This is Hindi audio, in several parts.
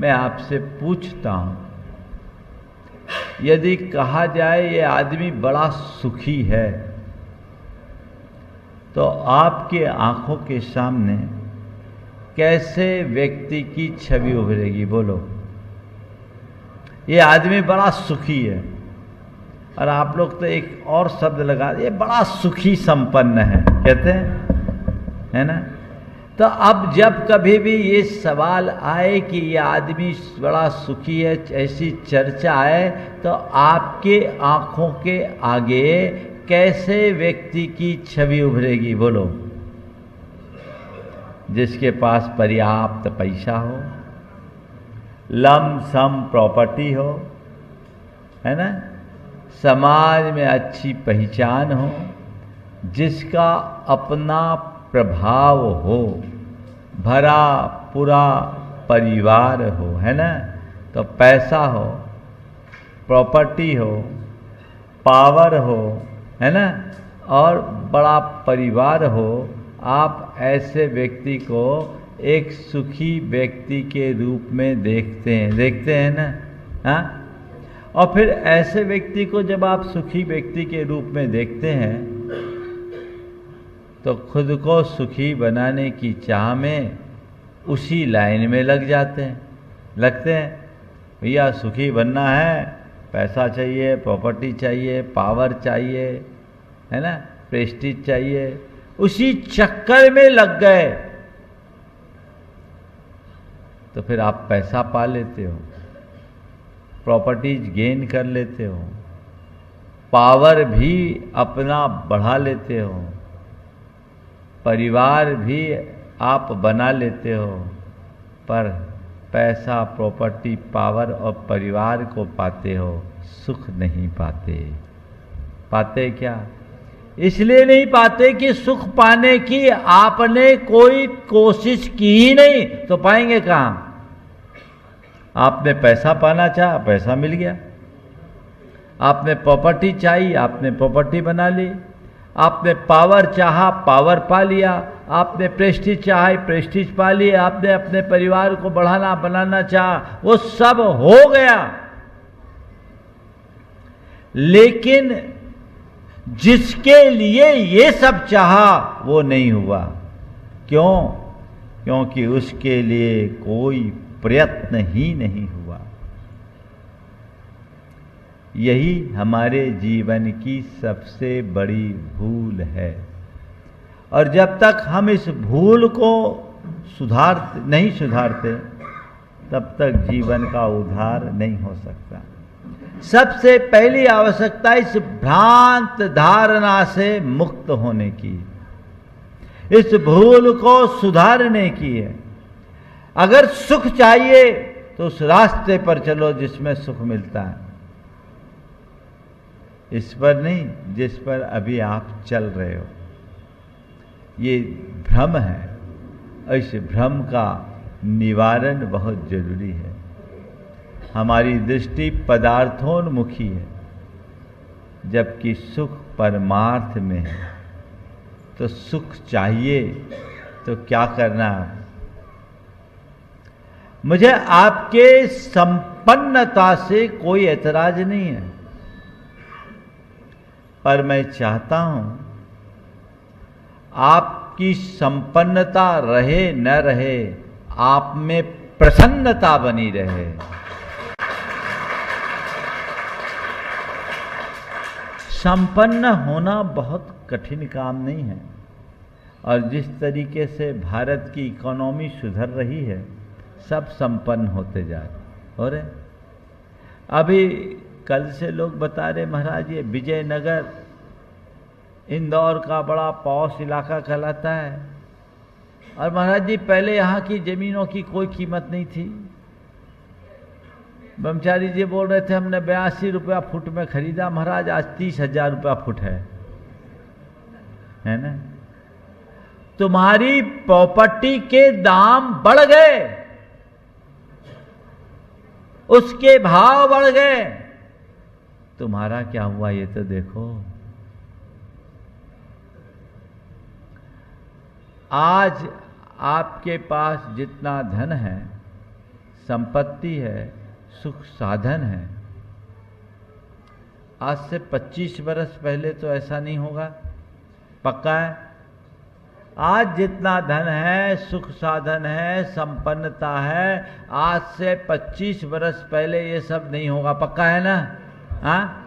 मैं आपसे पूछता हूं, यदि कहा जाए ये आदमी बड़ा सुखी है, तो आपके आंखों के सामने कैसे व्यक्ति की छवि उभरेगी? बोलो। ये आदमी बड़ा सुखी है, और आप लोग तो एक और शब्द लगा, ये बड़ा सुखी संपन्न है, कहते हैं, है ना? तो अब जब कभी भी ये सवाल आए कि ये आदमी बड़ा सुखी है, ऐसी चर्चा आए, तो आपके आंखों के आगे कैसे व्यक्ति की छवि उभरेगी? बोलो। जिसके पास पर्याप्त पैसा हो, लमसम प्रॉपर्टी हो, है ना, समाज में अच्छी पहचान हो, जिसका अपना प्रभाव हो, भरा पूरा परिवार हो, है ना, तो पैसा हो, प्रॉपर्टी हो, पावर हो, है ना, और बड़ा परिवार हो, आप ऐसे व्यक्ति को एक सुखी व्यक्ति के रूप में देखते हैं ना? हाँ? और फिर ऐसे व्यक्ति को जब आप सुखी व्यक्ति के रूप में देखते हैं, तो खुद को सुखी बनाने की चाह में उसी लाइन में लगते हैं। भैया सुखी बनना है, पैसा चाहिए, प्रॉपर्टी चाहिए, पावर चाहिए, है ना, प्रेस्टीज चाहिए, उसी चक्कर में लग गए, तो फिर आप पैसा पा लेते हो, प्रॉपर्टीज गेन कर लेते हो, पावर भी अपना बढ़ा लेते हो, परिवार भी आप बना लेते हो, पर पैसा, प्रॉपर्टी, पावर और परिवार को पाते हो, सुख नहीं पाते क्या? इसलिए नहीं पाते कि सुख पाने की आपने कोई कोशिश की ही नहीं, तो पाएंगे कहां? आपने पैसा पाना चाहा, पैसा मिल गया। आपने प्रॉपर्टी चाहिए, आपने प्रॉपर्टी बना ली। आपने पावर चाहा, पावर पा लिया। आपने प्रेस्टीज चाहा, प्रेस्टीज पा लिया। आपने अपने परिवार को बढ़ाना बनाना चाहा, वो सब हो गया। लेकिन जिसके लिए ये सब चाहा वो नहीं हुआ। क्यों? क्योंकि उसके लिए कोई प्रयत्न ही नहीं हुआ। यही हमारे जीवन की सबसे बड़ी भूल है, और जब तक हम इस भूल को नहीं सुधारते, तब तक जीवन का उद्धार नहीं हो सकता। सबसे पहली आवश्यकता इस भ्रांत धारणा से मुक्त होने की, इस भूल को सुधारने की है। अगर सुख चाहिए तो उस रास्ते पर चलो जिसमें सुख मिलता है, इस पर नहीं जिस पर अभी आप चल रहे हो। ये भ्रम है, और इस भ्रम का निवारण बहुत जरूरी है। हमारी दृष्टि पदार्थोन्मुखी है, जबकि सुख परमार्थ में है। तो सुख चाहिए तो क्या करना है? मुझे आपके संपन्नता से कोई ऐतराज नहीं है, पर मैं चाहता हूं आपकी संपन्नता रहे न रहे, आप में प्रसन्नता बनी रहे। संपन्न होना बहुत कठिन काम नहीं है, और जिस तरीके से भारत की इकोनॉमी सुधर रही है, सब संपन्न होते जा रहे। और अभी कल से लोग बता रहे, महाराज ये विजयनगर इंदौर का बड़ा पॉश इलाका कहलाता है, और महाराज जी पहले यहाँ की जमीनों की कोई कीमत नहीं थी। ब्रह्मचारी जी बोल रहे थे हमने 82 रुपया फुट में खरीदा, महाराज आज 30,000 रुपया फुट है ना। तुम्हारी प्रॉपर्टी के दाम बढ़ गए, उसके भाव बढ़ गए, तुम्हारा क्या हुआ ये तो देखो। आज आपके पास जितना धन है, संपत्ति है, सुख साधन है। आज से 25 वर्ष पहले तो ऐसा नहीं होगा, पक्का है। आज जितना धन है, सुख साधन है, संपन्नता है, आज से 25 वर्ष पहले ये सब नहीं होगा, पक्का है ना? हाँ,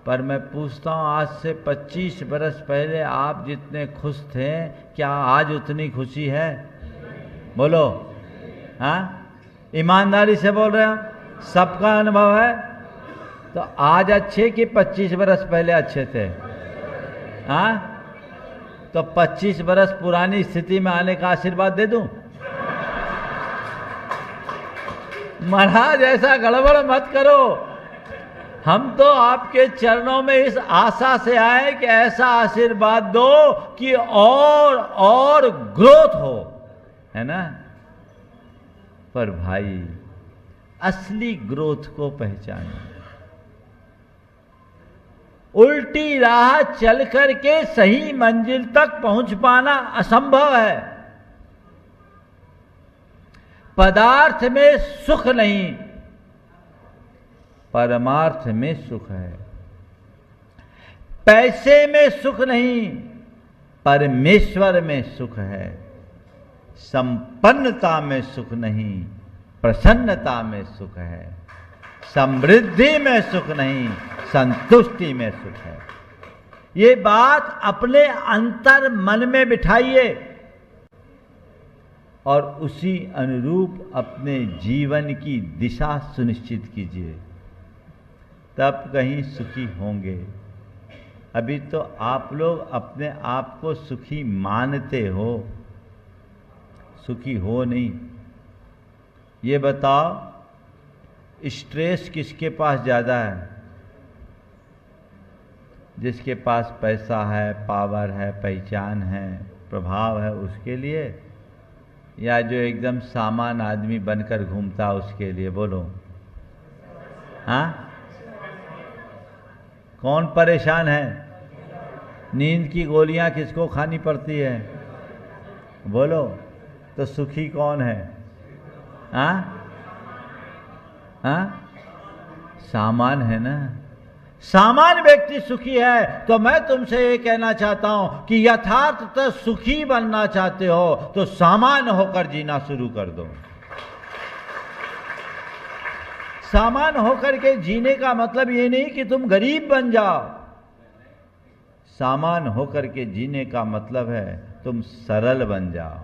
पर मैं पूछता हूं, आज से 25 वर्ष पहले आप जितने खुश थे, क्या आज उतनी खुशी है? बोलो। हाँ, ईमानदारी से बोल रहे हैं, सबका अनुभव है। तो आज अच्छे कि 25 वर्ष पहले अच्छे थे? हाँ, तो 25 वर्ष पुरानी स्थिति में आने का आशीर्वाद दे दूं? महाराज ऐसा गड़बड़ मत करो। हम तो आपके चरणों में इस आशा से आए कि ऐसा आशीर्वाद दो कि और ग्रोथ हो, है ना? पर भाई, असली ग्रोथ को पहचानो। उल्टी राह चल करके सही मंजिल तक पहुंच पाना असंभव है। पदार्थ में सुख नहीं, परमार्थ में सुख है। पैसे में सुख नहीं, परमेश्वर में सुख है। संपन्नता में सुख नहीं, प्रसन्नता में सुख है। समृद्धि में सुख नहीं, संतुष्टि में सुख है। ये बात अपने अंतर मन में बिठाइए और उसी अनुरूप अपने जीवन की दिशा सुनिश्चित कीजिए, तब कहीं सुखी होंगे। अभी तो आप लोग अपने आप को सुखी मानते हो, सुखी हो नहीं। ये बताओ, स्ट्रेस किसके पास ज़्यादा है? जिसके पास पैसा है, पावर है, पहचान है, प्रभाव है, उसके लिए, या जो एकदम सामान्य आदमी बनकर घूमता उसके लिए? बोलो। हाँ, कौन परेशान है? नींद की गोलियां किसको खानी पड़ती है? बोलो। तो सुखी कौन है? हाँ हाँ, सामान्य है ना। सामान्य व्यक्ति सुखी है। तो मैं तुमसे ये कहना चाहता हूं कि यथार्थतः सुखी बनना चाहते हो तो सामान्य होकर जीना शुरू कर दो। सामान्य होकर के जीने का मतलब ये नहीं कि तुम गरीब बन जाओ। सामान्य होकर के जीने का मतलब है तुम सरल बन जाओ,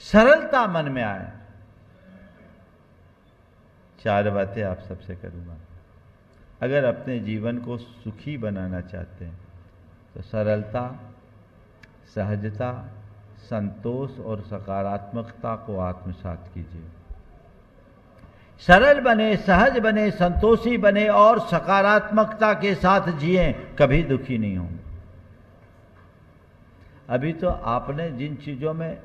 सरलता मन में आए। 4 बातें आप सबसे करूंगा। अगर अपने जीवन को सुखी बनाना चाहते हैं तो सरलता, सहजता, संतोष और सकारात्मकता को आत्मसात कीजिए। सरल बने, सहज बने, संतोषी बने और सकारात्मकता के साथ जिए, कभी दुखी नहीं होंगे। अभी तो आपने जिन चीज़ों में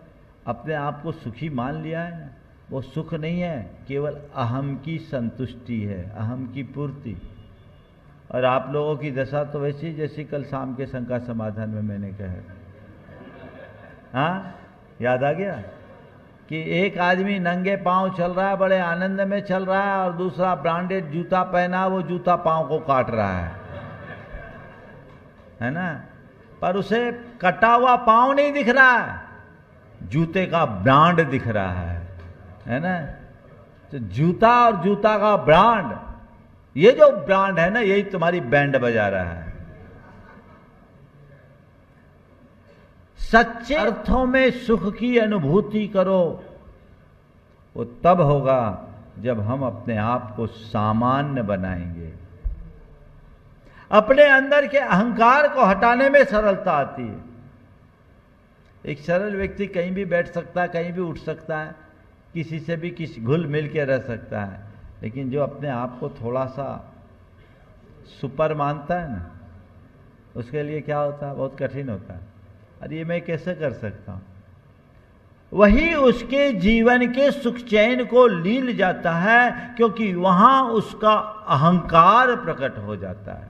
अपने आप को सुखी मान लिया है ना, वो सुख नहीं है, केवल अहम की संतुष्टि है, अहम की पूर्ति। और आप लोगों की दशा तो वैसी जैसी कल शाम के शंका समाधान में मैंने कहा। हाँ, याद आ गया कि एक आदमी नंगे पांव चल रहा है, बड़े आनंद में चल रहा है, और दूसरा ब्रांडेड जूता पहना, वो जूता पांव को काट रहा है ना? पर उसे कटा हुआ पांव नहीं दिख रहा है, जूते का ब्रांड दिख रहा है ना? तो जूता और जूता का ब्रांड, ये जो ब्रांड है ना, यही तुम्हारी बैंड बजा रहा है। सच्चे अर्थों में सुख की अनुभूति करो। वो तब होगा जब हम अपने आप को सामान्य बनाएंगे। अपने अंदर के अहंकार को हटाने में सरलता आती है। एक सरल व्यक्ति कहीं भी बैठ सकता है, कहीं भी उठ सकता है, किसी से भी घुल मिल के रह सकता है। लेकिन जो अपने आप को थोड़ा सा सुपर मानता है ना, उसके लिए क्या होता है? बहुत कठिन होता है। अरे ये मैं कैसे कर सकता हूं? वही उसके जीवन के सुख चैन को लील जाता है, क्योंकि वहां उसका अहंकार प्रकट हो जाता है।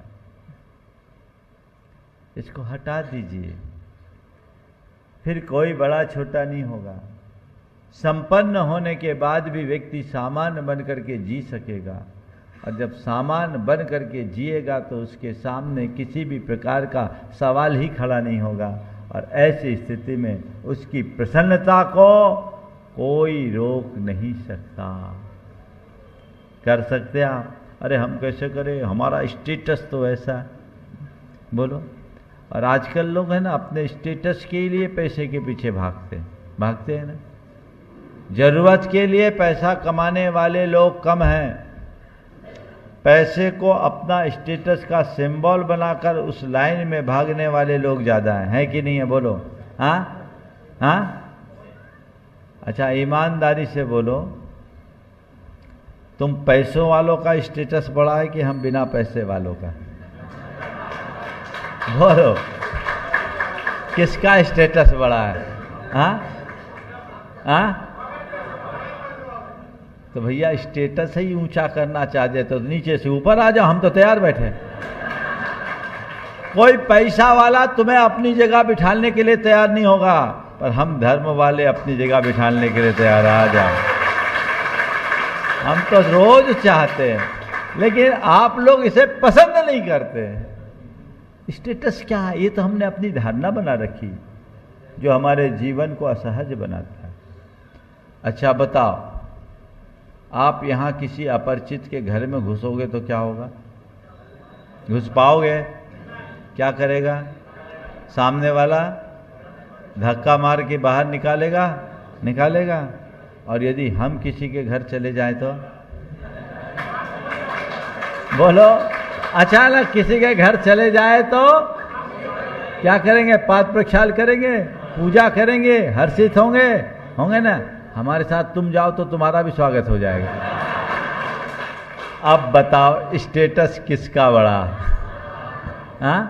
इसको हटा दीजिए, फिर कोई बड़ा छोटा नहीं होगा। संपन्न होने के बाद भी व्यक्ति सामान्य बन करके जी सकेगा, और जब सामान्य बन करके जिएगा तो उसके सामने किसी भी प्रकार का सवाल ही खड़ा नहीं होगा, और ऐसी स्थिति में उसकी प्रसन्नता को कोई रोक नहीं सकता। कर सकते आप? अरे हम कैसे करें, हमारा स्टेटस तो ऐसा है, बोलो। और आजकल लोग हैं ना, अपने स्टेटस के लिए पैसे के पीछे भागते हैं ना। जरूरत के लिए पैसा कमाने वाले लोग कम हैं, पैसे को अपना स्टेटस का सिंबल बनाकर उस लाइन में भागने वाले लोग ज़्यादा हैं, कि नहीं है? बोलो। हाँ? अच्छा, ईमानदारी से बोलो, तुम पैसों वालों का स्टेटस बड़ा है कि हम बिना पैसे वालों का? बोलो, किसका स्टेटस बड़ा है? हाँ? तो भैया स्टेटस ही ऊंचा करना चाहते तो नीचे से ऊपर आ जाओ, हम तो तैयार बैठे। कोई पैसा वाला तुम्हें अपनी जगह बिठाने के लिए तैयार नहीं होगा, पर हम धर्म वाले अपनी जगह बिठाने के लिए तैयार। आ जाओ, हम तो रोज चाहते हैं, लेकिन आप लोग इसे पसंद नहीं करते। स्टेटस क्या है? ये तो हमने अपनी धारणा बना रखी, जो हमारे जीवन को असहज बनाता है। अच्छा बताओ, आप यहाँ किसी अपरिचित के घर में घुसोगे तो क्या होगा? घुस पाओगे? क्या करेगा सामने वाला? धक्का मार के बाहर निकालेगा। और यदि हम किसी के घर चले जाएं तो? बोलो, अचानक किसी के घर चले जाए तो क्या करेंगे? पाद प्रक्षाल करेंगे, पूजा करेंगे, हर्षित होंगे ना? हमारे साथ तुम जाओ तो तुम्हारा भी स्वागत हो जाएगा। अब बताओ, स्टेटस किसका बड़ा? हाँ?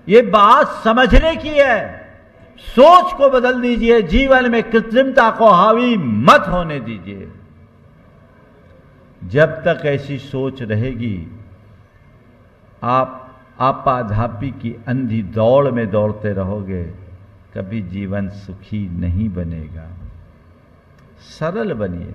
ये बात समझने की है। सोच को बदल दीजिए, जीवन में कृत्रिमता को हावी मत होने दीजिए। जब तक ऐसी सोच रहेगी, आप आपाधापी की अंधी दौड़ में दौड़ते रहोगे, कभी जीवन सुखी नहीं बनेगा। सरल बनिए,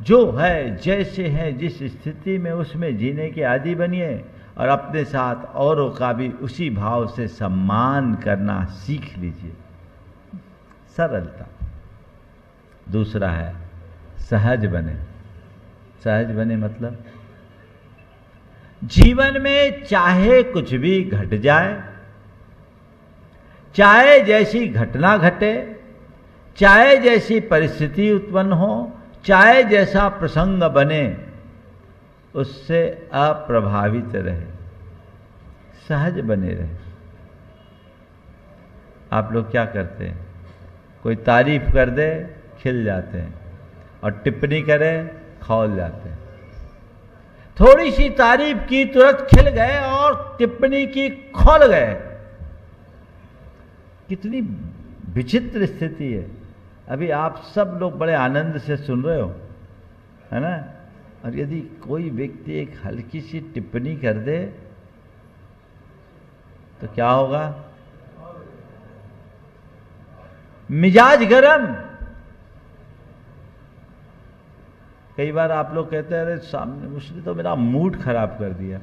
जो है जैसे है, जिस स्थिति में उसमें जीने के आदी बनिए, और अपने साथ औरों का भी उसी भाव से सम्मान करना सीख लीजिए। सरलता। दूसरा है सहज बने। सहज बने मतलब जीवन में चाहे कुछ भी घट जाए, चाहे जैसी घटना घटे, चाहे जैसी परिस्थिति उत्पन्न हो, चाहे जैसा प्रसंग बने, उससे अप्रभावित रहे, सहज बने रहे। आप लोग क्या करते हैं? कोई तारीफ कर दे, खिल जाते हैं, और टिप्पणी करे, खौल जाते हैं। थोड़ी सी तारीफ की, तुरंत खिल गए, और टिप्पणी की, खौल गए। कितनी विचित्र स्थिति है। अभी आप सब लोग बड़े आनंद से सुन रहे हो, है ना? और यदि कोई व्यक्ति एक हल्की सी टिप्पणी कर दे तो क्या होगा? मिजाज गरम। कई बार आप लोग कहते हैं, अरे सामने उसने तो मेरा मूड खराब कर दिया।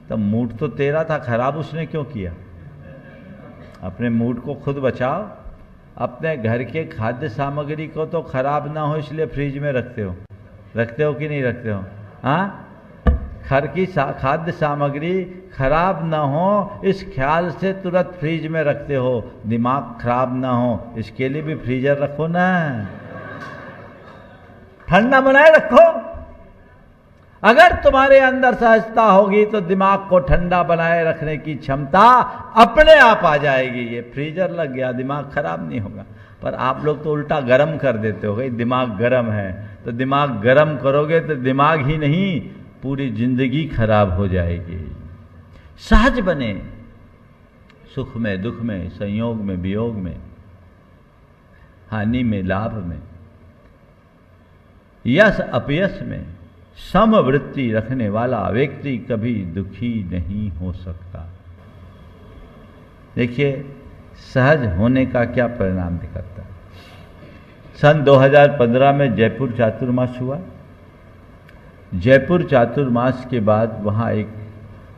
तो मूड तो तेरा था, खराब उसने क्यों किया? अपने मूड को खुद बचाओ। अपने घर के खाद्य सामग्री को तो खराब ना हो इसलिए फ्रिज में रखते हो कि नहीं रखते हो? हाँ, घर की खाद्य सामग्री खराब ना हो इस ख्याल से तुरंत फ्रिज में रखते हो। दिमाग खराब ना हो इसके लिए भी फ्रीजर रखो ना, ठंडा बनाए रखो। अगर तुम्हारे अंदर सहजता होगी तो दिमाग को ठंडा बनाए रखने की क्षमता अपने आप आ जाएगी। ये फ्रीजर लग गया, दिमाग खराब नहीं होगा। पर आप लोग तो उल्टा गर्म कर देते हो। भाई दिमाग गर्म है तो दिमाग गर्म करोगे तो दिमाग ही नहीं पूरी जिंदगी खराब हो जाएगी। सहज बने, सुख में, दुख में, संयोग में, वियोग में, हानि में, लाभ में, यश अपयश में समवृत्ति रखने वाला व्यक्ति कभी दुखी नहीं हो सकता। देखिए सहज होने का क्या परिणाम दिखाता है। सन 2015 में जयपुर चातुर्मास हुआ। जयपुर चातुर्मास के बाद वहाँ एक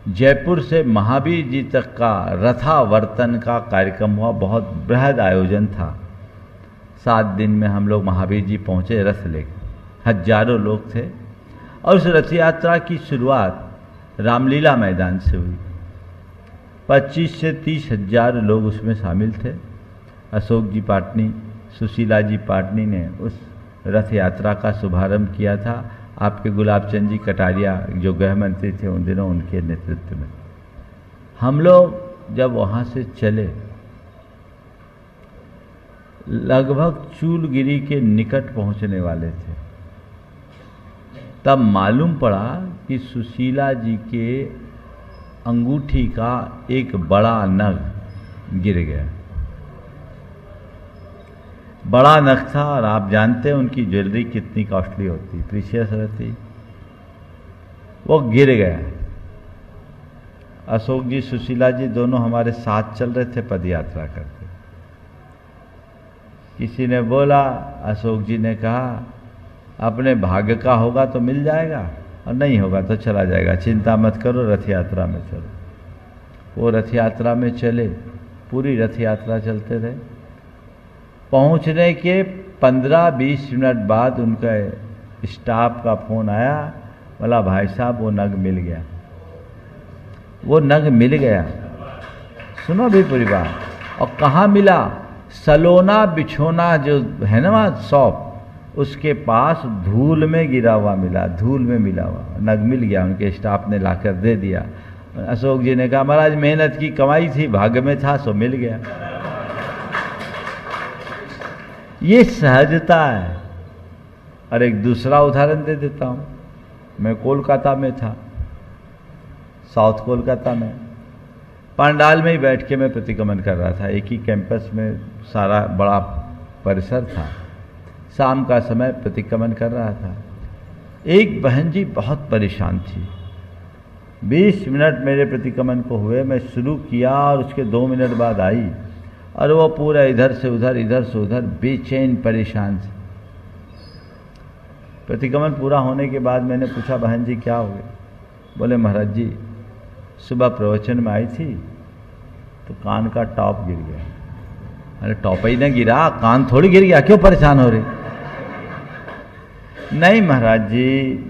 जयपुर से महावीर जी तक का रथावर्तन का कार्यक्रम हुआ। बहुत बृहद आयोजन था। 7 दिन में हम लोग महावीर जी पहुँचे रथ लेकर, हजारों लोग थे। और उस रथ यात्रा की शुरुआत रामलीला मैदान से हुई। 25 से 30 हजार लोग उसमें शामिल थे। अशोक जी पाटनी, सुशीला जी पाटनी ने उस रथ यात्रा का शुभारंभ किया था। आपके गुलाब चंद जी कटारिया जो गृह मंत्री थे उन दिनों, उनके नेतृत्व में हम लोग जब वहाँ से चले, लगभग चूलगिरी के निकट पहुँचने वाले थे, तब मालूम पड़ा कि सुशीला जी के अंगूठी का एक बड़ा नग गिर गया। बड़ा नग था और आप जानते हैं उनकी ज्वेलरी कितनी कॉस्टली होती, प्रीशियस रहती। वो गिर गया। अशोक जी, सुशीला जी दोनों हमारे साथ चल रहे थे पद यात्रा करते। किसी ने बोला, अशोक जी ने कहा अपने भाग्य का होगा तो मिल जाएगा और नहीं होगा तो चला जाएगा, चिंता मत करो, रथ यात्रा में चलो। वो रथ यात्रा में चले, पूरी रथ यात्रा चलते रहे। पहुंचने के 15-20 मिनट बाद उनका स्टाफ का फोन आया, बोला भाई साहब वो नग मिल गया। वो नग मिल गया। सुनो भी पूरी बात। और कहाँ मिला? सलोना बिछोना जो है ना वहाँ शॉप, उसके पास धूल में गिरा हुआ मिला, धूल में मिला हुआ नग मिल गया। उनके स्टाफ ने लाकर दे दिया। अशोक जी ने कहा महाराज मेहनत की कमाई थी, भाग्य में था सो मिल गया। ये सहजता है। और एक दूसरा उदाहरण दे देता हूं। मैं कोलकाता में था, साउथ कोलकाता में, पंडाल में ही बैठ के मैं प्रतिक्रमण कर रहा था। एक ही कैंपस में सारा बड़ा परिसर था। शाम का समय प्रतिक्रमण कर रहा था। एक बहन जी बहुत परेशान थी। 20 मिनट मेरे प्रतिक्रमण को हुए, मैं शुरू किया और उसके 2 मिनट बाद आई और वो पूरा इधर से उधर बेचैन परेशान थी। प्रतिक्रमण पूरा होने के बाद मैंने पूछा बहन जी क्या हो गया? बोले महाराज जी सुबह प्रवचन में आई थी तो कान का टॉप गिर गया। अरे टॉप ही ना गिरा, कान थोड़ी गिर गया, क्यों परेशान हो रही? नहीं महाराज जी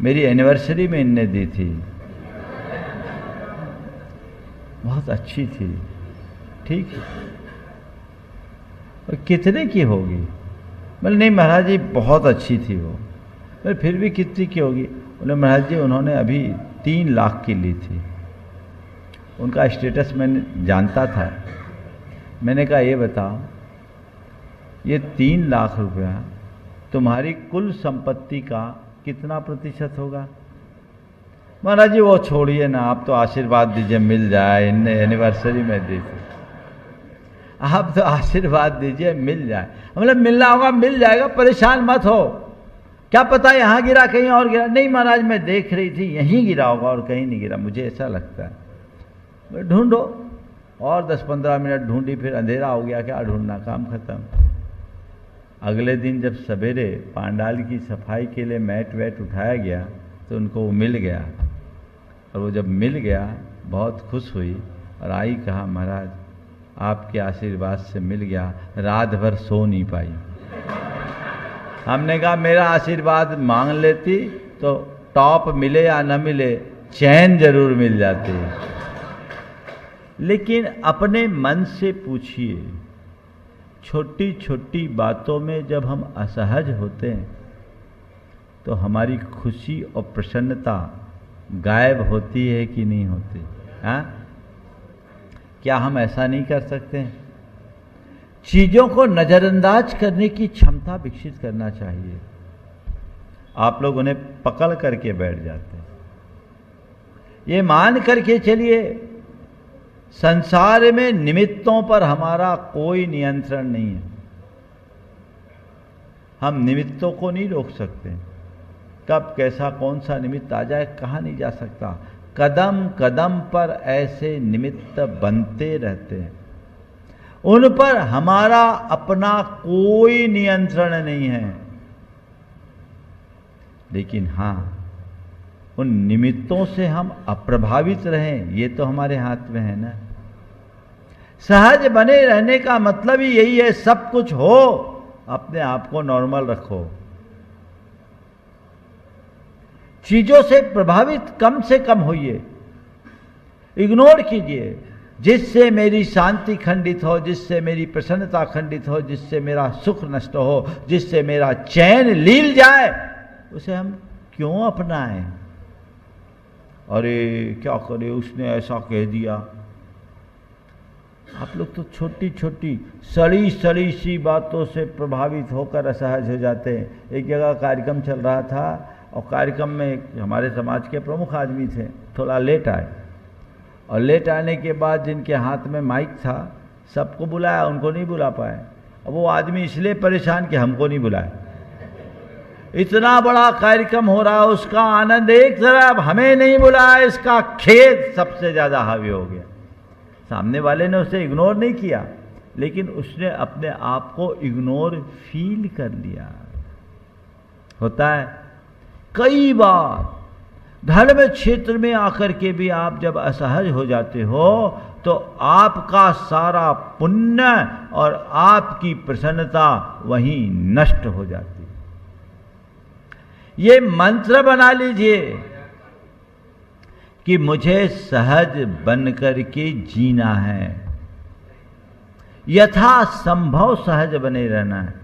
मेरी एनिवर्सरी में इनने दी थी, बहुत अच्छी थी। ठीक है, और कितने की होगी? बोले नहीं महाराज जी बहुत अच्छी थी वो। बोले फिर भी कितनी की होगी? बोले महाराज जी उन्होंने अभी 3 लाख की ली थी। उनका स्टेटस मैंने जानता था। मैंने कहा ये बताओ ये 3 लाख रुपया तुम्हारी कुल संपत्ति का कितना प्रतिशत होगा? महाराज जी वो छोड़िए ना, आप तो आशीर्वाद दीजिए मिल जाए, इनने एनिवर्सरी में दी थी। आप तो आशीर्वाद दीजिए मिल जाए। मतलब मिलना होगा, मिल जाएगा, परेशान मत हो। क्या पता यहाँ गिरा कहीं और गिरा? नहीं महाराज मैं देख रही थी यहीं गिरा होगा और कहीं नहीं गिरा, मुझे ऐसा लगता है। ढूंढो। और 10-15 मिनट ढूंढी, फिर अंधेरा हो गया, क्या ढूंढना, काम खत्म। अगले दिन जब सवेरे पांडाल की सफाई के लिए मैट वैट उठाया गया तो उनको वो मिल गया। और वो जब मिल गया बहुत खुश हुई और आई, कहा महाराज आपके आशीर्वाद से मिल गया, रात भर सो नहीं पाई। हमने कहा मेरा आशीर्वाद मांग लेती तो टॉप मिले या न मिले चैन जरूर मिल जाती। लेकिन अपने मन से पूछिए, छोटी छोटी बातों में जब हम असहज होते हैं तो हमारी खुशी और प्रसन्नता गायब होती है कि नहीं होती? हाँ, क्या हम ऐसा नहीं कर सकते हैं? चीजों को नजरअंदाज करने की क्षमता विकसित करना चाहिए। आप लोग उन्हें पकड़ करके बैठ जाते हैं। ये मान करके चलिए संसार में निमित्तों पर हमारा कोई नियंत्रण नहीं है। हम निमित्तों को नहीं रोक सकते। कब कैसा कौन सा निमित्त आ जाए कहा नहीं जा सकता। कदम कदम पर ऐसे निमित्त बनते रहते हैं। उन पर हमारा अपना कोई नियंत्रण नहीं है। लेकिन हां, उन निमित्तों से हम अप्रभावित रहें, ये तो हमारे हाथ में है ना। सहज बने रहने का मतलब ही यही है, सब कुछ हो, अपने आप को नॉर्मल रखो, चीजों से प्रभावित कम से कम होइए, इग्नोर कीजिए। जिससे मेरी शांति खंडित हो, जिससे मेरी प्रसन्नता खंडित हो, जिससे मेरा सुख नष्ट हो, जिससे मेरा चैन लील जाए, उसे हम क्यों अपनाएं? अरे क्या करे, उसने ऐसा कह दिया। आप लोग तो छोटी छोटी सड़ी सड़ी सी बातों से प्रभावित होकर असहज हो जाते हैं। एक जगह कार्यक्रम चल रहा था और कार्यक्रम में हमारे समाज के प्रमुख आदमी थे, थोड़ा लेट आए, और लेट आने के बाद जिनके हाथ में माइक था सबको बुलाया, उनको नहीं बुला पाए। अब वो आदमी इसलिए परेशान कि हमको नहीं बुलाया। इतना बड़ा कार्यक्रम हो रहा है, उसका आनंद एक तरफ, हमें नहीं बुलाया, इसका खेद सबसे ज्यादा हावी हो गया। सामने वाले ने उसे इग्नोर नहीं किया, लेकिन उसने अपने आप को इग्नोर फील कर लिया। होता है कई बार धर्म क्षेत्र में आकर के भी आप जब असहज हो जाते हो तो आपका सारा पुण्य और आपकी प्रसन्नता वहीं नष्ट हो जाती है। ये मंत्र बना लीजिए कि मुझे सहज बनकर के जीना है, यथा संभव सहज बने रहना है,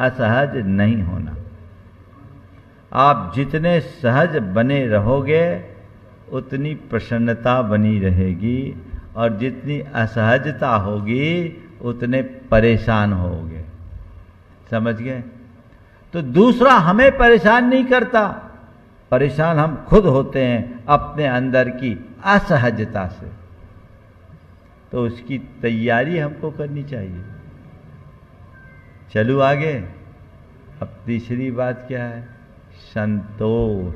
असहज नहीं होना। आप जितने सहज बने रहोगे उतनी प्रसन्नता बनी रहेगी, और जितनी असहजता होगी उतने परेशान होगे। समझ गए? तो दूसरा हमें परेशान नहीं करता, परेशान हम खुद होते हैं अपने अंदर की असहजता से। तो उसकी तैयारी हमको करनी चाहिए। चलूं आगे। अब तीसरी बात क्या है? संतोष।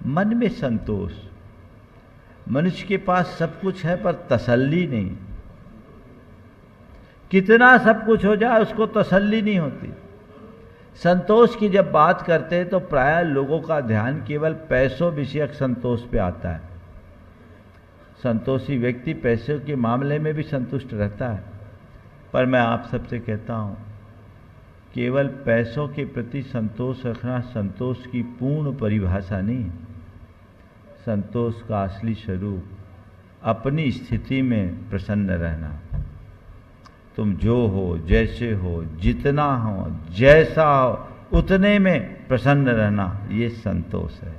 मन में संतोष। मनुष्य के पास सब कुछ है पर तसल्ली नहीं। कितना सब कुछ हो जाए उसको तसल्ली नहीं होती। संतोष की जब बात करते हैं तो प्राय लोगों का ध्यान केवल पैसों विषयक संतोष पे आता है। संतोषी व्यक्ति पैसों के मामले में भी संतुष्ट रहता है, पर मैं आप सबसे कहता हूं, केवल पैसों के प्रति संतोष रखना संतोष की पूर्ण परिभाषा नहीं। संतोष का असली स्वरूप अपनी स्थिति में प्रसन्न रहना। तुम जो हो, जैसे हो, जितना हो, जैसा हो, उतने में प्रसन्न रहना, ये संतोष है।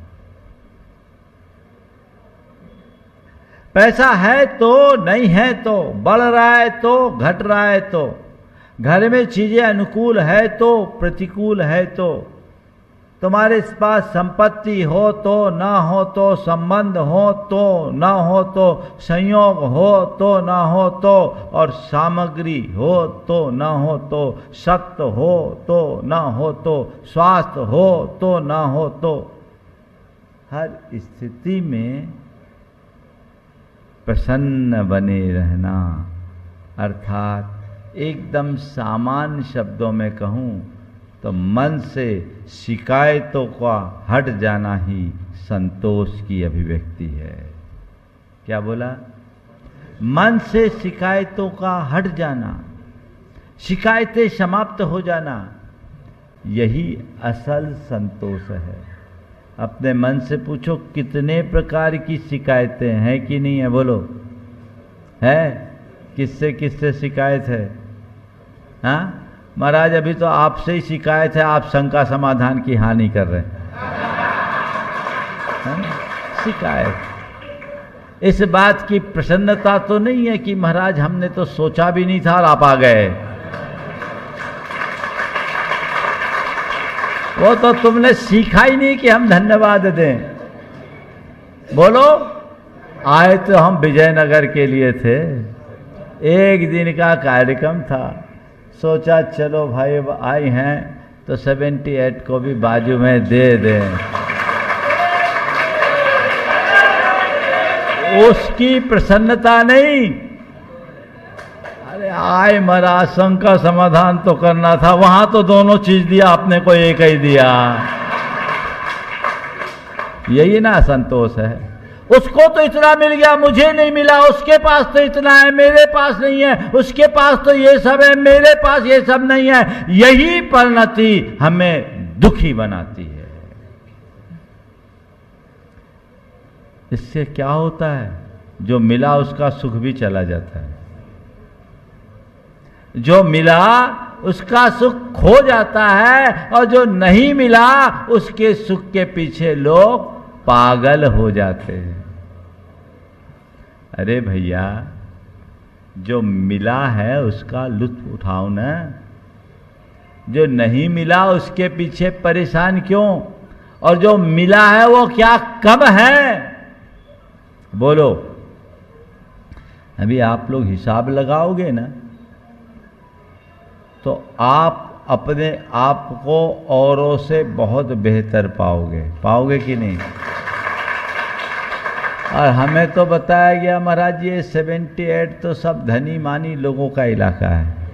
पैसा है तो, नहीं है तो, बढ़ रहा है तो, घट रहा है तो, घर में चीजें अनुकूल है तो, प्रतिकूल है तो, तुम्हारे पास संपत्ति हो तो, ना हो तो, संबंध हो तो, ना हो तो, संयोग हो तो, ना हो तो, और सामग्री हो तो, ना हो तो, सत्य हो तो, ना हो तो, स्वास्थ्य हो तो, ना हो तो, हर स्थिति में प्रसन्न बने रहना, अर्थात एकदम सामान्य शब्दों में कहूं तो मन से शिकायतों का हट जाना ही संतोष की अभिव्यक्ति है। क्या बोला? मन से शिकायतों का हट जाना, शिकायतें समाप्त हो जाना, यही असल संतोष है। अपने मन से पूछो कितने प्रकार की शिकायतें हैं कि नहीं है? बोलो, है? किससे किससे शिकायत है? हाँ महाराज, अभी तो आपसे ही शिकायत है, आप शंका समाधान की हानि कर रहे हैं। शिकायत इस बात की प्रसन्नता तो नहीं है कि महाराज हमने तो सोचा भी नहीं था और आप आ गए। वो तो तुमने सीखा ही नहीं कि हम धन्यवाद दें। बोलो, आए तो हम विजयनगर के लिए थे, एक दिन का कार्यक्रम था, सोचा चलो भाई आई हैं तो 78 को भी बाजू में दे दें। उसकी प्रसन्नता नहीं, अरे आय मरा, संग का समाधान तो करना था, वहां तो दोनों चीज दिया, आपने को एक ही दिया। यही ना संतोष है। उसको तो इतना मिल गया, मुझे नहीं मिला, उसके पास तो इतना है, मेरे पास नहीं है, उसके पास तो ये सब है, मेरे पास ये सब नहीं है। यही परिणति हमें दुखी बनाती है। इससे क्या होता है, जो मिला उसका सुख भी चला जाता है, जो मिला उसका सुख खो जाता है, और जो नहीं मिला उसके सुख के पीछे लोग पागल हो जाते हैं। अरे भैया, जो मिला है उसका लुत्फ उठाओ ना, जो नहीं मिला उसके पीछे परेशान क्यों? और जो मिला है वो क्या कम है? बोलो। अभी आप लोग हिसाब लगाओगे ना, तो आप अपने आप को औरों से बहुत बेहतर पाओगे। पाओगे कि नहीं? और हमें तो बताया गया महाराज, ये 78 तो सब धनी मानी लोगों का इलाका है,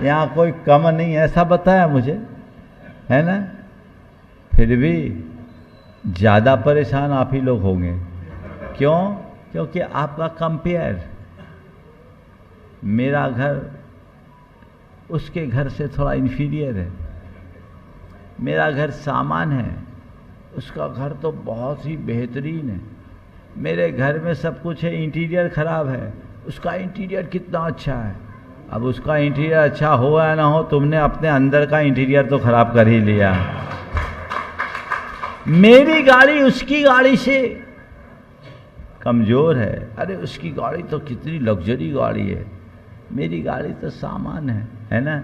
यहाँ कोई कम नहीं, ऐसा बताया मुझे, है ना। फिर भी ज़्यादा परेशान आप ही लोग होंगे। क्यों? क्योंकि आपका कंपेयर, मेरा घर उसके घर से थोड़ा इन्फीरियर है, मेरा घर सामान है, उसका घर तो बहुत ही बेहतरीन है, मेरे घर में सब कुछ है, इंटीरियर खराब है, उसका इंटीरियर कितना अच्छा है। अब उसका इंटीरियर अच्छा हो या ना हो, तुमने अपने अंदर का इंटीरियर तो खराब कर ही लिया। मेरी गाड़ी उसकी गाड़ी से कमजोर है। अरे उसकी गाड़ी तो कितनी लग्जरी गाड़ी है, मेरी गाड़ी तो सामान है ना।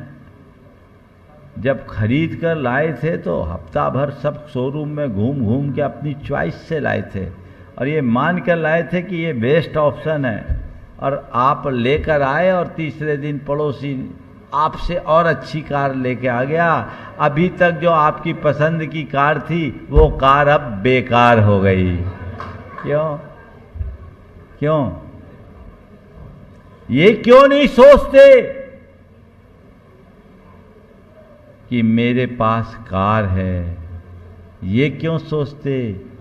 जब खरीद कर लाए थे तो हफ्ता भर सब शोरूम में घूम घूम के अपनी चॉइस से लाए थे, और ये मान कर लाए थे कि ये बेस्ट ऑप्शन है, और आप लेकर आए और तीसरे दिन पड़ोसी आपसे और अच्छी कार लेके आ गया। अभी तक जो आपकी पसंद की कार थी वो कार अब बेकार हो गई। क्यों? क्यों? ये क्यों नहीं सोचते कि मेरे पास कार है? ये क्यों सोचते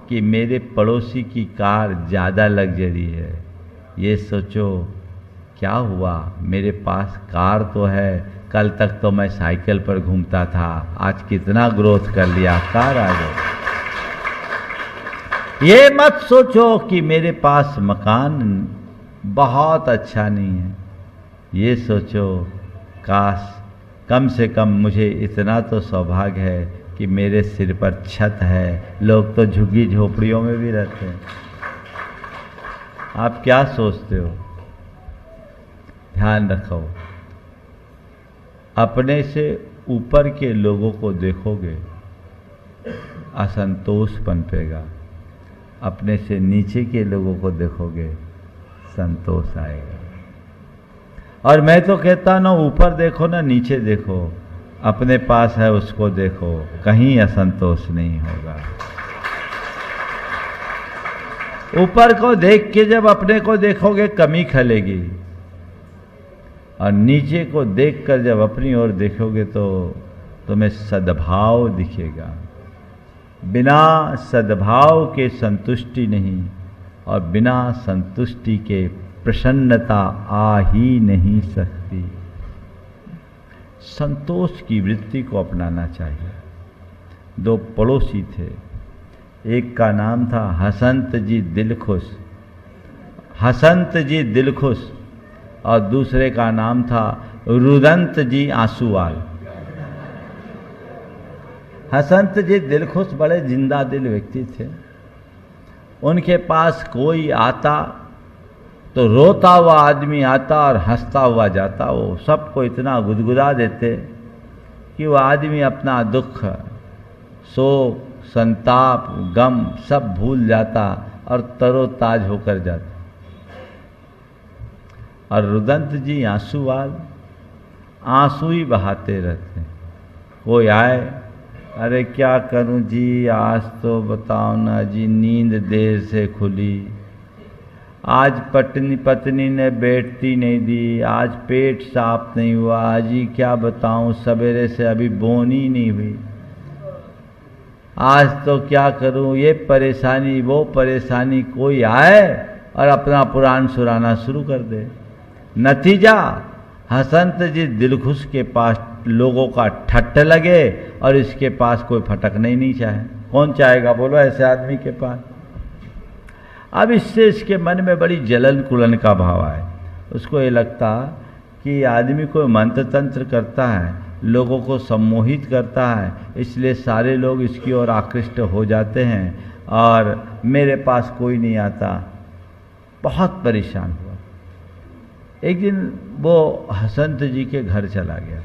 कि मेरे पड़ोसी की कार ज़्यादा लग्जरी है? ये सोचो, क्या हुआ, मेरे पास कार तो है, कल तक तो मैं साइकिल पर घूमता था, आज कितना ग्रोथ कर लिया, कार आ गई। ये मत सोचो कि मेरे पास मकान बहुत अच्छा नहीं है, ये सोचो काश कम से कम मुझे इतना तो सौभाग्य है कि मेरे सिर पर छत है। लोग तो झुग्गी झोपड़ियों में भी रहते हैं। आप क्या सोचते हो? ध्यान रखो, अपने से ऊपर के लोगों को देखोगे असंतोष पनपेगा, अपने से नीचे के लोगों को देखोगे संतोष आएगा। और मैं तो कहता ना, ऊपर देखो ना नीचे देखो, अपने पास है उसको देखो, कहीं असंतोष नहीं होगा। ऊपर को देख के जब अपने को देखोगे कमी खलेगी, और नीचे को देखकर जब अपनी ओर देखोगे तो तुम्हें सद्भाव दिखेगा। बिना सद्भाव के संतुष्टि नहीं, और बिना संतुष्टि के प्रसन्नता आ ही नहीं सकती। संतोष की वृत्ति को अपनाना चाहिए। दो पड़ोसी थे, एक का नाम था हसंत जी दिलखुश, हसंत जी दिलखुश, और दूसरे का नाम था रुदंत जी आंसूवाल। हसंत जी दिलखुश बड़े जिंदा दिल व्यक्ति थे। उनके पास कोई आता तो रोता हुआ आदमी आता और हंसता हुआ जाता, वो सबको इतना गुदगुदा देते कि वो आदमी अपना दुख, शोक, संताप, गम सब भूल जाता और तरोताज होकर जाता। और रुदंत जी आंसूवाल आंसू ही बहाते रहते। कोई आए, अरे क्या करूं जी, आज तो बताओ ना जी, नींद देर से खुली, आज पत्नी ने बैठती नहीं दी, आज पेट साफ नहीं हुआ, आज ही क्या बताऊं सवेरे से अभी बोनी नहीं हुई, आज तो क्या करूं, ये परेशानी वो परेशानी, कोई आए और अपना पुराण सुनाना शुरू कर दे। नतीजा हसंत जी दिलखुश के पास लोगों का ठट्ठ लगे और इसके पास कोई फटकना ही नहीं चाहे। कौन चाहेगा बोलो ऐसे आदमी के पास। अब इससे इसके मन में बड़ी जलन कुलन का भाव आए। उसको ये लगता कि आदमी कोई मंत्र तंत्र करता है, लोगों को सम्मोहित करता है, इसलिए सारे लोग इसकी ओर आकृष्ट हो जाते हैं और मेरे पास कोई नहीं आता। बहुत परेशान हुआ। एक दिन वो हसंत जी के घर चला गया।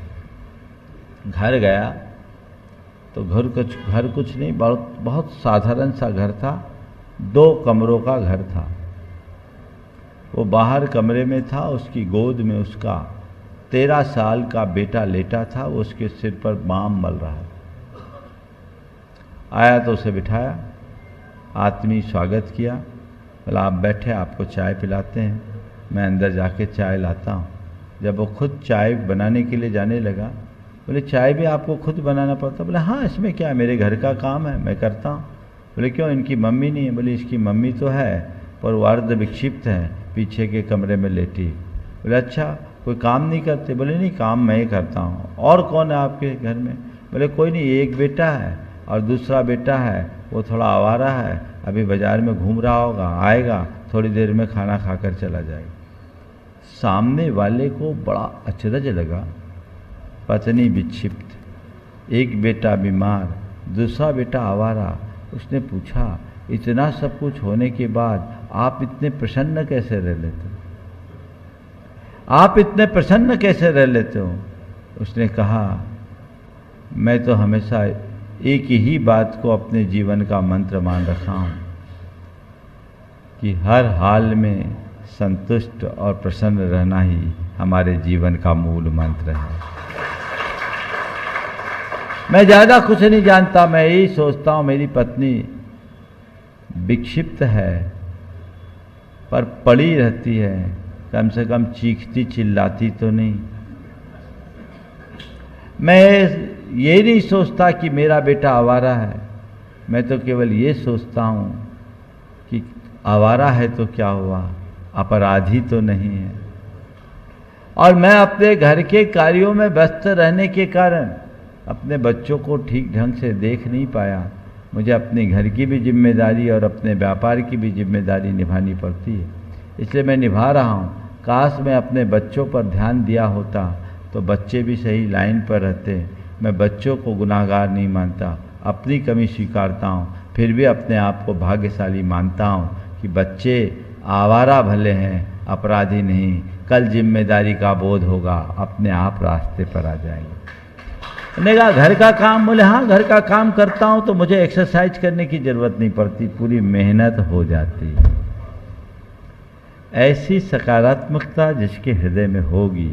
घर गया तो घर कुछ नहीं, बहुत साधारण सा घर था, 2 कमरों का घर था। वो बाहर कमरे में था, उसकी गोद में उसका 13 साल का बेटा लेटा था, वो उसके सिर पर बाम मल रहा है। आया तो उसे बिठाया, आत्मी स्वागत किया, बोला आप बैठे, आपको चाय पिलाते हैं। मैं अंदर जाके चाय लाता हूँ। जब वो खुद चाय बनाने के लिए जाने लगा, बोले चाय भी आपको खुद बनाना पड़ता? बोले हाँ, इसमें क्या है, मेरे घर का काम है, मैं करता हूँ। बोले क्यों, इनकी मम्मी नहीं है? बोले इसकी मम्मी तो है पर वो अर्ध विक्षिप्त है, पीछे के कमरे में लेटी। बोले अच्छा, कोई काम नहीं करते? बोले नहीं, काम मैं ही करता हूँ। और कौन है आपके घर में? बोले कोई नहीं, एक बेटा है और दूसरा बेटा है वो थोड़ा आवारा है, अभी बाजार में घूम रहा होगा, आएगा थोड़ी देर में खाना खाकर चला जाएगा। सामने वाले को बड़ा अचरज लगा, पत्नी विक्षिप्त, एक बेटा बीमार, दूसरा बेटा आवारा। उसने पूछा इतना सब कुछ होने के बाद आप इतने प्रसन्न कैसे रह लेते हो? आप इतने प्रसन्न कैसे रह लेते हो? उसने कहा मैं तो हमेशा एक ही बात को अपने जीवन का मंत्र मान रखा हूं कि हर हाल में संतुष्ट और प्रसन्न रहना ही हमारे जीवन का मूल मंत्र है। मैं ज्यादा कुछ नहीं जानता, मैं यही सोचता हूं मेरी पत्नी विक्षिप्त है पर पड़ी रहती है, कम से कम चीखती चिल्लाती तो नहीं। मैं ये नहीं सोचता कि मेरा बेटा आवारा है, मैं तो केवल ये सोचता हूं कि आवारा है तो क्या हुआ, अपराधी तो नहीं है। और मैं अपने घर के कार्यों में व्यस्त रहने के कारण अपने बच्चों को ठीक ढंग से देख नहीं पाया। मुझे अपने घर की भी जिम्मेदारी और अपने व्यापार की भी जिम्मेदारी निभानी पड़ती है, इसलिए मैं निभा रहा हूँ। काश मैं अपने बच्चों पर ध्यान दिया होता तो बच्चे भी सही लाइन पर रहते। मैं बच्चों को गुनाहगार नहीं मानता, अपनी कमी स्वीकारता हूँ, फिर भी अपने आप को भाग्यशाली मानता हूँ कि बच्चे आवारा भले हैं, अपराधी नहीं। कल जिम्मेदारी का बोध होगा, अपने आप रास्ते पर आ जाएंगे। मैंने कहा घर का काम? बोले हाँ, घर का काम करता हूँ तो मुझे एक्सरसाइज करने की जरूरत नहीं पड़ती, पूरी मेहनत हो जाती। ऐसी सकारात्मकता जिसके हृदय में होगी,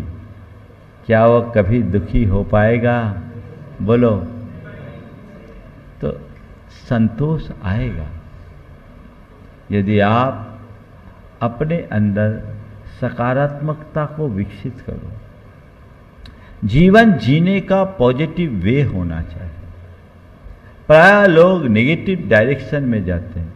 क्या वो कभी दुखी हो पाएगा? बोलो। तो संतोष आएगा यदि आप अपने अंदर सकारात्मकता को विकसित करो। जीवन जीने का पॉजिटिव वे होना चाहिए। प्राय लोग नेगेटिव डायरेक्शन में जाते हैं।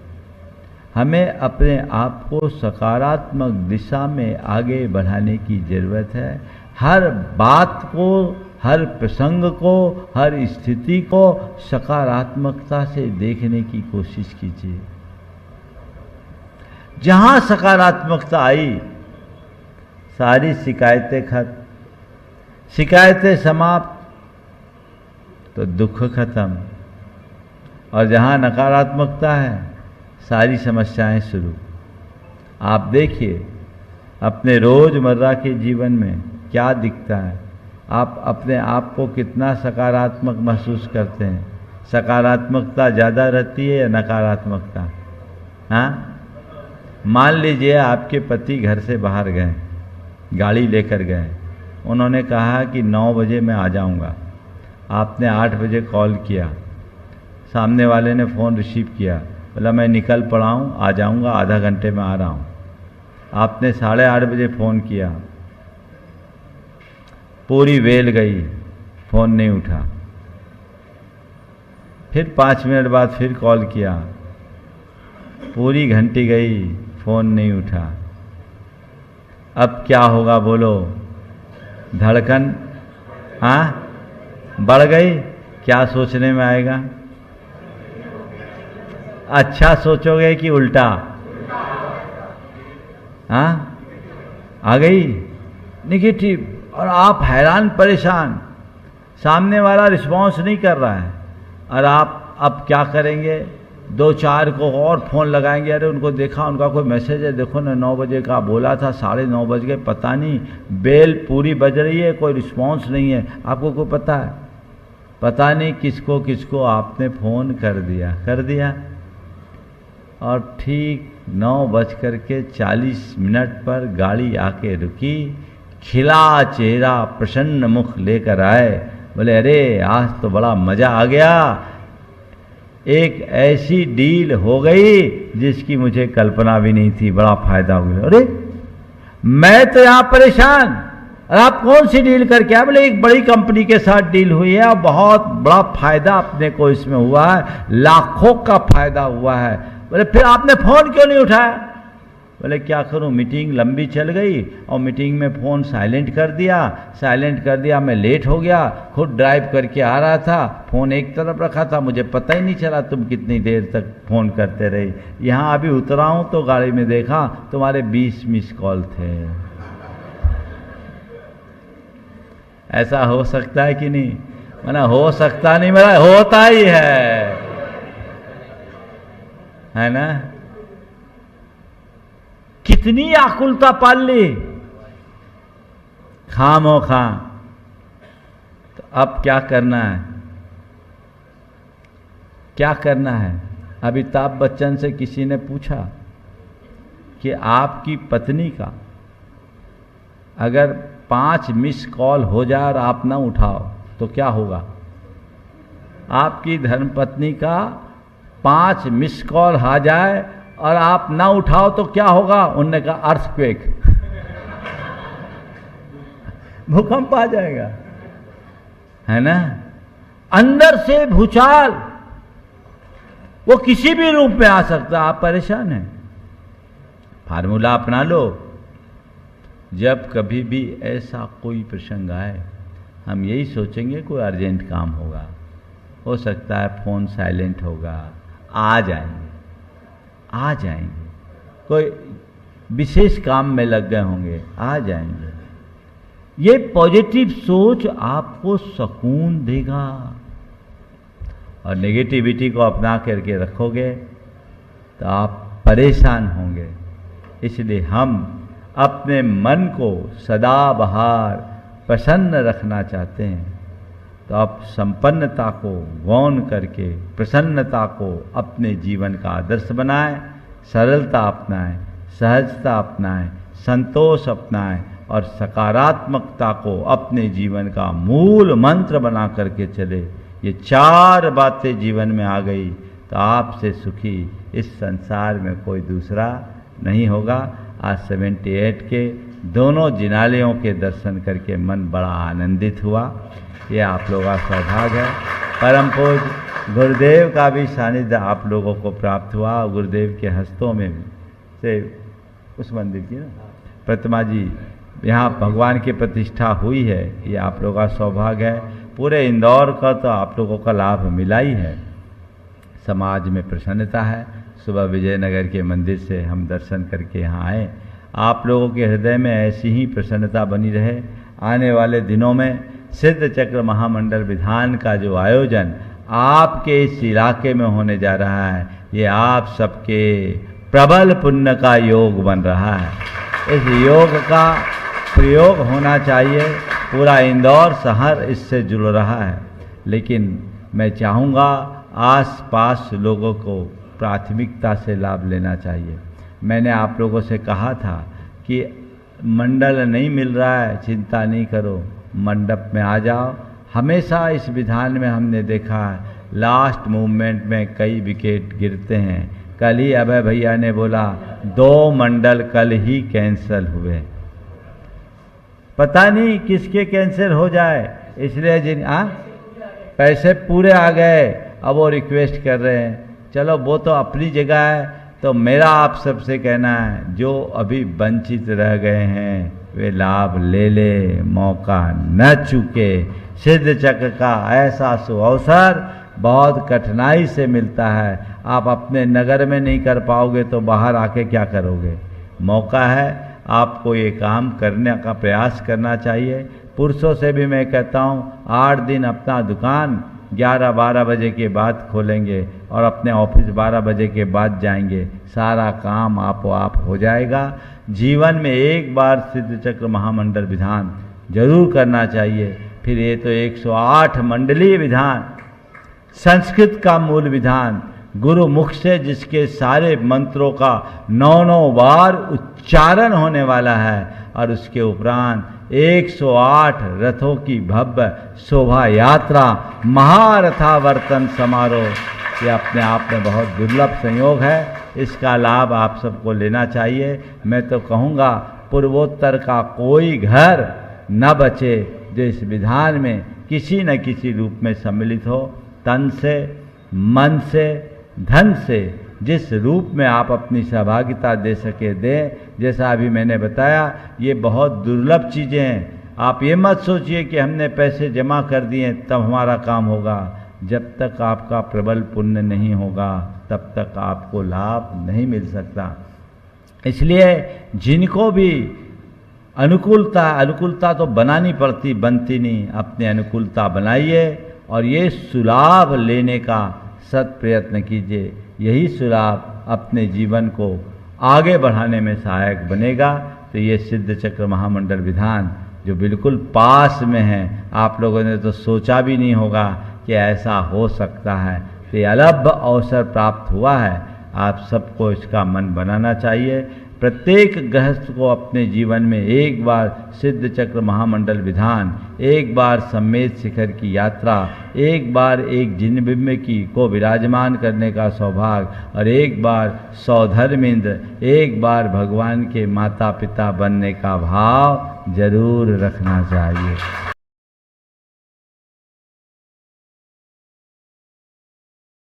हमें अपने आप को सकारात्मक दिशा में आगे बढ़ाने की जरूरत है। हर बात को, हर प्रसंग को, हर स्थिति को सकारात्मकता से देखने की कोशिश कीजिए। जहां सकारात्मकता आई, सारी शिकायतें खत्म, शिकायतें समाप्त तो दुख खत्म। और जहां नकारात्मकता है, सारी समस्याएं शुरू। आप देखिए अपने रोजमर्रा के जीवन में क्या दिखता है। आप अपने आप को कितना सकारात्मक महसूस करते हैं? सकारात्मकता ज़्यादा रहती है या नकारात्मकता? हाँ, मान लीजिए आपके पति घर से बाहर गए, गाड़ी लेकर गए, उन्होंने कहा कि 9 बजे मैं आ जाऊंगा। आपने 8 बजे कॉल किया, सामने वाले ने फ़ोन रिसीव किया, बोला मैं निकल पड़ा हूँ, आ जाऊंगा, आधा घंटे में आ रहा हूँ। आपने 8:30 बजे फ़ोन किया, पूरी वेल गई, फ़ोन नहीं उठा। फिर 5 मिनट बाद फिर कॉल किया, पूरी घंटी गई, फ़ोन नहीं उठा। अब क्या होगा बोलो? धड़कन बढ़ गई। क्या सोचने में आएगा? अच्छा सोचोगे कि उल्टा? आ गई निगेटिव, और आप हैरान परेशान, सामने वाला रिस्पॉन्स नहीं कर रहा है, और आप अब क्या करेंगे? 2-4 को और फ़ोन लगाएंगे, अरे उनको देखा, उनका कोई मैसेज है, देखो ना 9 बजे का बोला था, 9:30 बज गए, पता नहीं, बेल पूरी बज रही है, कोई रिस्पॉन्स नहीं है। आपको कोई पता है? पता नहीं किसको किसको आपने फ़ोन कर दिया, और ठीक 9:40 पर गाड़ी आके रुकी, खिला चेहरा प्रसन्न मुख लेकर आए, बोले अरे आज तो बड़ा मज़ा आ गया, एक ऐसी डील हो गई जिसकी मुझे कल्पना भी नहीं थी, बड़ा फायदा हुआ। अरे मैं तो यहाँ परेशान, और आप कौन सी डील करके आए? बोले एक बड़ी कंपनी के साथ डील हुई है और बहुत बड़ा फायदा अपने को इसमें हुआ है, लाखों का फायदा हुआ है। बोले फिर आपने फ़ोन क्यों नहीं उठाया? बोले क्या करूं, मीटिंग लंबी चल गई और मीटिंग में फ़ोन साइलेंट कर दिया, मैं लेट हो गया, खुद ड्राइव करके आ रहा था, फ़ोन एक तरफ रखा था, मुझे पता ही नहीं चला तुम कितनी देर तक फ़ोन करते रही। यहाँ अभी उतरा हूँ तो गाड़ी में देखा तुम्हारे 20 मिस कॉल थे। ऐसा हो सकता है कि नहीं? मैंने हो सकता नहीं, मेरा होता ही है ना? कितनी आकुलता पाल ली खामोखा। तो अब क्या करना है? अमिताभ बच्चन से किसी ने पूछा कि आपकी पत्नी का अगर 5 मिस कॉल हो जाए और आप ना उठाओ तो क्या होगा? आपकी धर्मपत्नी का 5 मिस कॉल आ जाए और आप ना उठाओ तो क्या होगा? उन्होंने कहा अर्थक्वेक, भूकंप आ जाएगा, है ना? अंदर से भूचाल, वो किसी भी रूप में आ सकता है। आप परेशान हैं, फार्मूला अपना लो। जब कभी भी ऐसा कोई प्रसंग आए, हम यही सोचेंगे कोई अर्जेंट काम होगा, हो सकता है फ़ोन साइलेंट होगा, आ जाएंगे, कोई विशेष काम में लग गए होंगे, आ जाएंगे। ये पॉजिटिव सोच आपको सुकून देगा, और नेगेटिविटी को अपना करके रखोगे तो आप परेशान होंगे। इसलिए हम अपने मन को सदा बहार प्रसन्न रखना चाहते हैं, तो आप संपन्नता को गौण करके प्रसन्नता को अपने जीवन का आदर्श बनाएं, सरलता अपनाएं, सहजता अपनाएं, संतोष अपनाएं, और सकारात्मकता को अपने जीवन का मूल मंत्र बना करके चले। ये 4 बातें जीवन में आ गई तो आपसे सुखी इस संसार में कोई दूसरा नहीं होगा। आज 78 के दोनों जिनालयों के दर्शन करके मन बड़ा आनंदित हुआ। ये आप लोगों का सौभाग्य है। परम पूज्य गुरुदेव का भी सानिध्य आप लोगों को प्राप्त हुआ। गुरुदेव के हस्तों में से उस मंदिर की ना प्रतिमा जी यहाँ भगवान की प्रतिष्ठा हुई है, ये आप लोगों का सौभाग्य है। पूरे इंदौर का तो आप लोगों का लाभ मिला ही है। समाज में प्रसन्नता है। सुबह विजयनगर के मंदिर से हम दर्शन करके यहाँ आए। आप लोगों के हृदय में ऐसी ही प्रसन्नता बनी रहे। आने वाले दिनों में सिद्ध चक्र महामंडल विधान का जो आयोजन आपके इस इलाके में होने जा रहा है, ये आप सबके प्रबल पुण्य का योग बन रहा है। इस योग का प्रयोग होना चाहिए। पूरा इंदौर शहर इससे जुड़ रहा है, लेकिन मैं चाहूँगा आसपास लोगों को प्राथमिकता से लाभ लेना चाहिए। मैंने आप लोगों से कहा था कि मंडल नहीं मिल रहा है, चिंता नहीं करो, मंडप में आ जाओ। हमेशा इस विधान में हमने देखा है लास्ट मूवमेंट में कई विकेट गिरते हैं, कल ही अभय भैया ने बोला 2 मंडल कल ही कैंसिल हुए। पता नहीं किसके कैंसिल हो जाए, इसलिए पैसे पूरे आ गए, अब वो रिक्वेस्ट कर रहे हैं। चलो वो तो अपनी जगह है, तो मेरा आप सबसे कहना है जो अभी वंचित रह गए हैं वे लाभ ले ले, मौका न चूके। सिद्ध चक्र का ऐसा सुअवसर बहुत कठिनाई से मिलता है। आप अपने नगर में नहीं कर पाओगे तो बाहर आके क्या करोगे? मौका है, आपको ये काम करने का प्रयास करना चाहिए। पुरुषों से भी मैं कहता हूँ 8 दिन अपना दुकान 11-12 बजे के बाद खोलेंगे और अपने ऑफिस 12 बजे के बाद जाएंगे, सारा काम आप हो जाएगा। जीवन में एक बार सिद्ध चक्र महामंडल विधान जरूर करना चाहिए। फिर ये तो 108 मंडलीय विधान, संस्कृत का मूल विधान, गुरु मुख से जिसके सारे मंत्रों का 9 बार उच्चारण होने वाला है, और उसके उपरांत 108 रथों की भव्य शोभा यात्रा, महारथावर्तन समारोह, ये अपने आप में बहुत दुर्लभ संयोग है। इसका लाभ आप सबको लेना चाहिए। मैं तो कहूँगा पूर्वोत्तर का कोई घर न बचे जो इस विधान में किसी न किसी रूप में सम्मिलित हो। तन से, मन से, धन से जिस रूप में आप अपनी सहभागिता दे सके दें। जैसा अभी मैंने बताया, ये बहुत दुर्लभ चीज़ें हैं। आप ये मत सोचिए कि हमने पैसे जमा कर दिए तब हमारा काम होगा। जब तक आपका प्रबल पुण्य नहीं होगा तब तक आपको लाभ नहीं मिल सकता। इसलिए जिनको भी अनुकूलता तो बनानी पड़ती, बनती नहीं। अपने अनुकूलता बनाइए और ये सुलाभ लेने का सत प्रयत्न कीजिए। यही सुलाभ अपने जीवन को आगे बढ़ाने में सहायक बनेगा। तो ये सिद्ध चक्र महामंडल विधान जो बिल्कुल पास में है, आप लोगों ने तो सोचा भी नहीं होगा कि ऐसा हो सकता है। तो ये अलभ अवसर प्राप्त हुआ है। आप सबको इसका मन बनाना चाहिए। प्रत्येक गृहस्थ को अपने जीवन में एक बार सिद्ध चक्र महामंडल विधान, एक बार सम्मेद शिखर की यात्रा, एक बार एक जिनबिंब की को विराजमान करने का सौभाग्य, और एक बार सौधर्मेंद्र, एक बार भगवान के माता पिता बनने का भाव जरूर रखना चाहिए।